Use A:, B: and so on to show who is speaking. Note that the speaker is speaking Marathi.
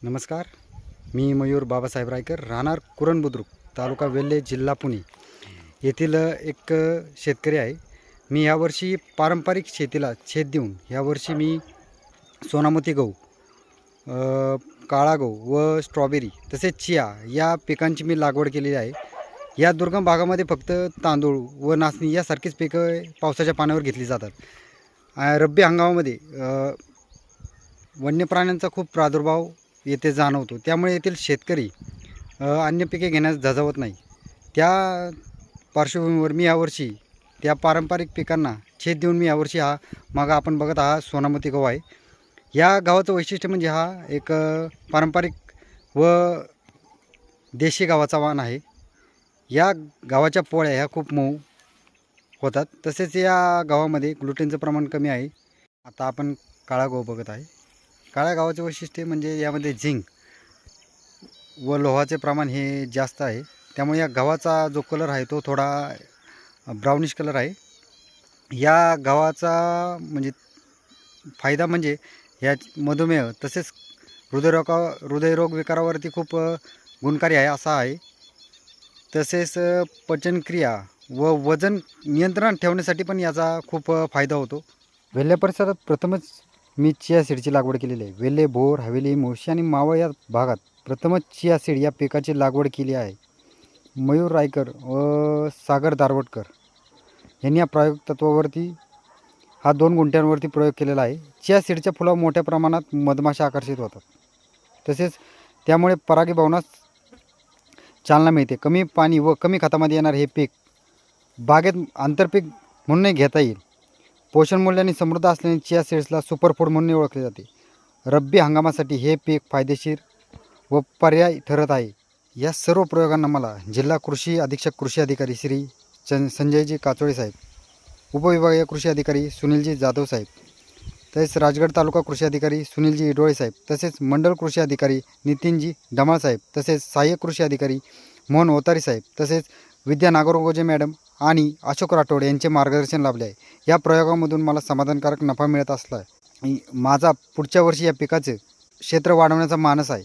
A: नमस्कार. मी मयूर बाबासाहेब रायकर, राहणार कुरण बुद्रुक, तालुका वेल्हे, जिल्हा पुणे येथील एक शेतकरी आहे. मी यावर्षी पारंपरिक शेतीला छेद देऊन यावर्षी मी सोनामती गहू, काळा गहू व स्ट्रॉबेरी तसेच चिया या पिकांची मी लागवड केलेली आहे. या दुर्गम भागामध्ये फक्त तांदूळ व नाचणी यासारखीच पिकं पावसाच्या पाण्यावर घेतली जातात. रब्बी हंगामामध्ये वन्य प्राण्यांचा खूप प्रादुर्भाव येथे जाणवतो, त्यामुळे येथील शेतकरी अन्य पिके घेण्यास झजावत नाही. त्या पार्श्वभूमीवर मी यावर्षी त्या पारंपरिक पिकांना छेद देऊन मी यावर्षी मागं आपण बघत आहात सोनामती गहू आहे. या गावाचं वैशिष्ट्य म्हणजे हा एक पारंपरिक व देशी गावाचा वाण आहे. या गावाच्या पोळ्या ह्या खूप मऊ होतात. तसेच या गावामध्ये ग्लुटेनचं प्रमाण कमी आहे. आता आपण काळा गहू बघत आहे. काळ्या गव्हाचे वैशिष्ट्य म्हणजे यामध्ये झिंक व लोहाचे प्रमाण हे जास्त आहे. त्यामुळे या गव्हाचा जो कलर आहे तो थोडा ब्राउनिश कलर आहे. या गव्हाचा म्हणजे फायदा म्हणजे या मधुमेह तसेच हृदयरोग विकारावरती खूप गुणकारी आहे असा आहे. तसेच पचनक्रिया व वजन नियंत्रणात ठेवण्यासाठी पण याचा खूप फायदा होतो. वेल्हे परिसरात प्रथमच मी चिया सीडची लागवड केलेली आहे. वेल्हे, भोर, हवेली, मुळशी आणि मावळ या भागात प्रथमच चिया सीड या पिकाची लागवड केली आहे. मयूर रायकर व सागर दारवटकर यांनी या प्रायोगिक तत्वावरती 2 गुंठ्यांवरती प्रयोग केलेला आहे. चिया सीडच्या फुलावर मोठ्या प्रमाणात मधमाशा आकर्षित होतात. तसेच त्यामुळे परागीभवनास चालना मिळते. कमी पाणी व कमी खतामध्ये येणार हे पीक बागेत आंतरपीक म्हणूनही घेता येईल. पोषण मूल्याने समृद्ध असल्याने चिया सीड्सला सुपरफूड म्हणून ओळखले जाते. रब्बी हंगामासाठी हे पीक फायदेशीर व पर्याय ठरत आहे. या सर्व प्रयोगांना मला जिल्हा कृषी अधीक्षक कृषी अधिकारी श्री संजयजी काचोळे साहेब, उपविभागीय कृषी अधिकारी सुनीलजी जाधव साहेब, तसेच राजगड तालुका कृषी अधिकारी सुनीलजी इडोळे साहेब, तसेच मंडळ कृषी अधिकारी नितीनजी डमाळ साहेब, तसेच सहाय्यक कृषी अधिकारी मोहन ओतारी साहेब, तसेच विद्या नागरगोजे मॅडम आणि अशोक राठोड यांचे मार्गदर्शन लाभले आहे. या प्रयोगामधून मला समाधानकारक नफा मिळत असला. माझा पुढच्या वर्षी या पिकाचे क्षेत्र वाढवण्याचा मानस आहे.